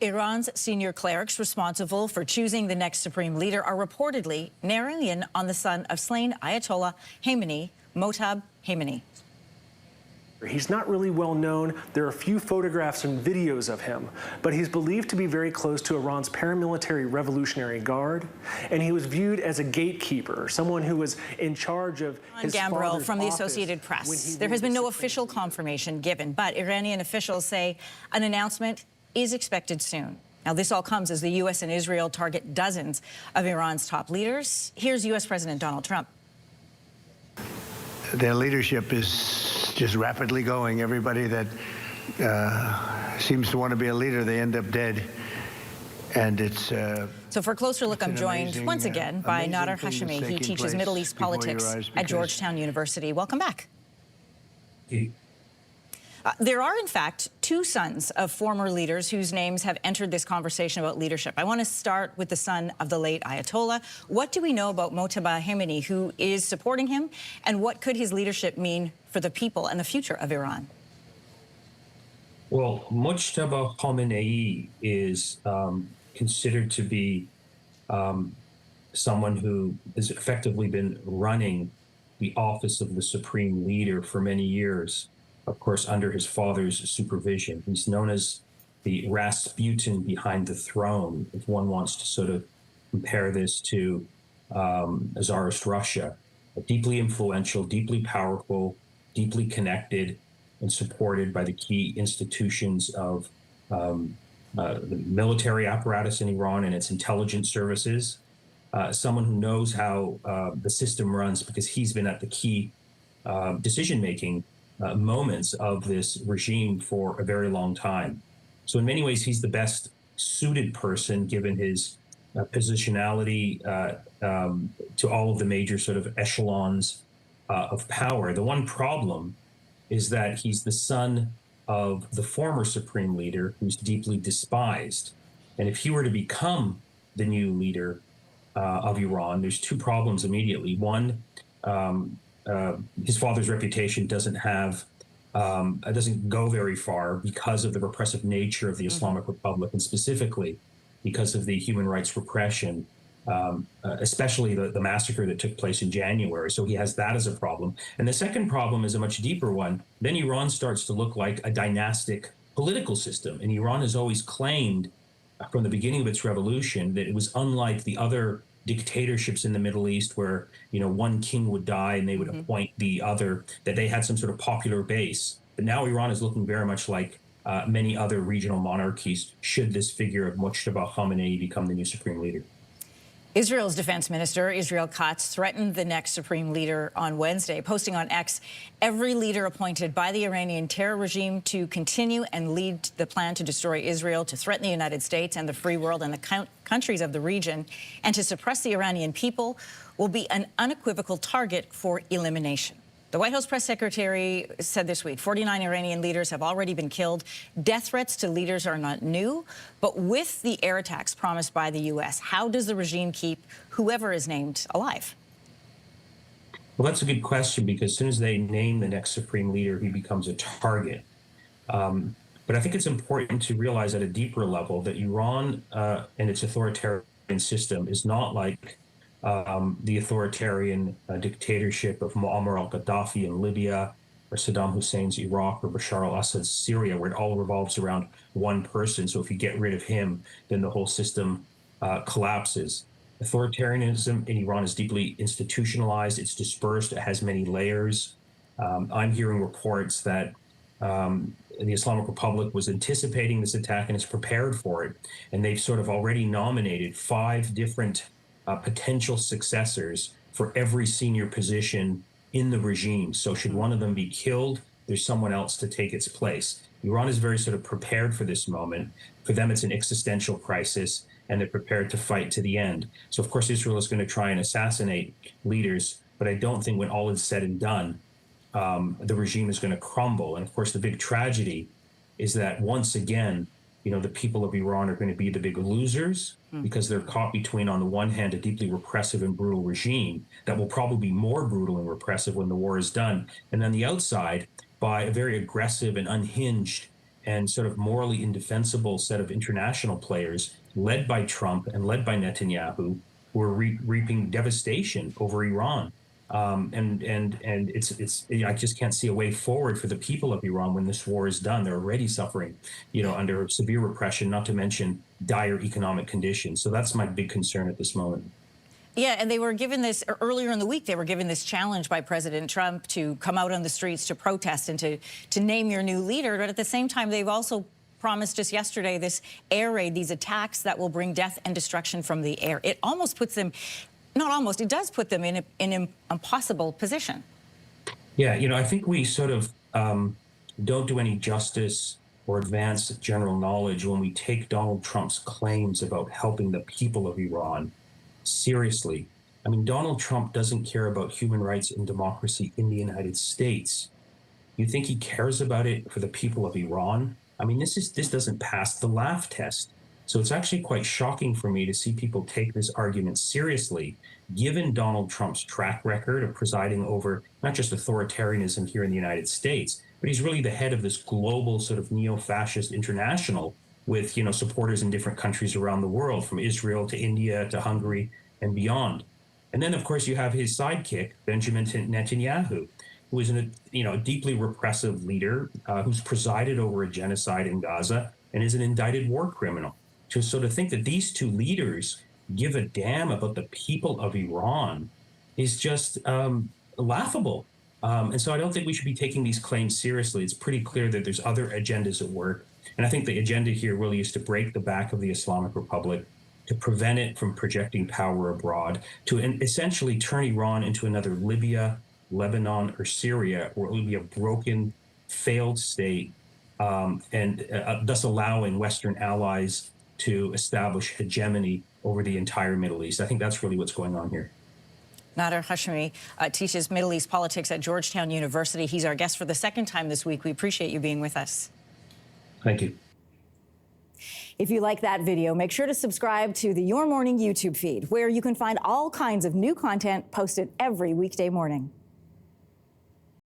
Iran's senior clerics responsible for choosing the next supreme leader are reportedly narrowing in on the son of slain Ayatollah Khamenei, Motab Khamenei. He's not really well known. There are a few photographs and videos of him, but he's believed to be very close to Iran's paramilitary Revolutionary Guard, and he was viewed as a gatekeeper, someone who was in charge of his father's from the office Associated Press. There has been no official confirmation given, but Iranian officials say an announcement is expected soon. Now, this all comes as the U.S. and Israel target dozens of Iran's top leaders. Here's U.S. President Donald Trump. Their leadership is just rapidly going. Everybody that seems to want to be a leader, they end up dead. And it's so for a closer look, I'm joined once again by Nader Hashemi. He teaches Middle East politics at Georgetown University. Welcome back. There are, in fact, two sons of former leaders whose names have entered this conversation about leadership. I want to start with the son of the late Ayatollah. What do we know about Motab Khamenei, who is supporting him, and what could his leadership mean for the people and the future of Iran? Well, Mojtaba Khamenei is considered to be someone who has effectively been running the office of the supreme leader for many years, of course, under his father's supervision. He's known as the Rasputin behind the throne, if one wants to sort of compare this to Tsarist Russia. Deeply influential, deeply powerful, deeply connected, and supported by the key institutions of the military apparatus in Iran and its intelligence services. Someone who knows how the system runs because he's been at the key decision-making moments of this regime for a very long time. So in many ways, he's the best suited person, given his positionality to all of the major sort of echelons of power. The one problem is that he's the son of the former supreme leader, who's deeply despised. And if he were to become the new leader of Iran, there's two problems immediately. One, his father's reputation doesn't go very far because of the repressive nature of the Islamic Republic, and specifically because of the human rights repression, especially the massacre that took place in January. So he has that as a problem. And the second problem is a much deeper one. Then Iran starts to look like a dynastic political system. And Iran has always claimed from the beginning of its revolution that it was unlike the other dictatorships in the Middle East, where, you know, one king would die and they would appoint the other, that they had some sort of popular base. But now Iran is looking very much like many other regional monarchies, should this figure of Mojtaba Khamenei become the new supreme leader. Israel's defense minister, Israel Katz, threatened the next supreme leader on Wednesday, posting on X, every leader appointed by the Iranian terror regime to continue and lead the plan to destroy Israel, to threaten the United States and the free world and the countries of the region, and to suppress the Iranian people will be an unequivocal target for elimination. The White House press secretary said this week 49 Iranian leaders have already been killed. Death threats to leaders are not new, but with the air attacks promised by the U.S., how does the regime keep whoever is named alive? Well, that's a good question, because as soon as they name the next supreme leader, he becomes a target. But I think it's important to realize at a deeper level that Iran and its authoritarian system is not like the authoritarian dictatorship of Muammar al-Gaddafi in Libya, or Saddam Hussein's Iraq, or Bashar al-Assad's Syria, where it all revolves around one person. So if you get rid of him, then the whole system collapses. Authoritarianism in Iran is deeply institutionalized. It's dispersed. It has many layers. I'm hearing reports that the Islamic Republic was anticipating this attack and is prepared for it. And they've sort of already nominated 5 different potential successors for every senior position in the regime. So should one of them be killed, there's someone else to take its place. Iran is very sort of prepared for this moment. For them, it's an existential crisis, and they're prepared to fight to the end. So of course, Israel is going to try and assassinate leaders, but I don't think when all is said and done, the regime is going to crumble. And of course, the big tragedy is that once again, you know, the people of Iran are going to be the big losers, because they're caught between, on the one hand, a deeply repressive and brutal regime that will probably be more brutal and repressive when the war is done, and on the outside, by a very aggressive and unhinged and sort of morally indefensible set of international players led by Trump and led by Netanyahu who are reaping devastation over Iran. And it's I just can't see a way forward for the people of Iran when this war is done. They're already suffering, under severe repression, not to mention dire economic conditions. So that's my big concern at this moment. Yeah, and they were given this earlier in the week. They were given this challenge by President Trump to come out on the streets to protest and to name your new leader. But at the same time, they've also promised us yesterday this air raid, these attacks that will bring death and destruction from the air. It almost puts them, not almost, it does put them in an impossible position. Yeah, I think we sort of don't do any justice or advance general knowledge when we take Donald Trump's claims about helping the people of Iran seriously. I mean, Donald Trump doesn't care about human rights and democracy in the United States. You think he cares about it for the people of Iran? I mean, this doesn't pass the laugh test. So it's actually quite shocking for me to see people take this argument seriously, given Donald Trump's track record of presiding over not just authoritarianism here in the United States, but he's really the head of this global sort of neo-fascist international with, supporters in different countries around the world, from Israel to India to Hungary and beyond. And then, of course, you have his sidekick, Benjamin Netanyahu, who is a deeply repressive leader who's presided over a genocide in Gaza and is an indicted war criminal. So to think that these two leaders give a damn about the people of Iran is just laughable. And so I don't think we should be taking these claims seriously. It's pretty clear that there's other agendas at work. And I think the agenda here really is to break the back of the Islamic Republic, to prevent it from projecting power abroad, to essentially turn Iran into another Libya, Lebanon, or Syria, where it will be a broken, failed state, and thus allowing Western allies to establish hegemony over the entire Middle East. I think that's really what's going on here. Nader Hashemi teaches Middle East politics at Georgetown University. He's our guest for the second time this week. We appreciate you being with us. Thank you. If you like that video, make sure to subscribe to the Your Morning YouTube feed, where you can find all kinds of new content posted every weekday morning.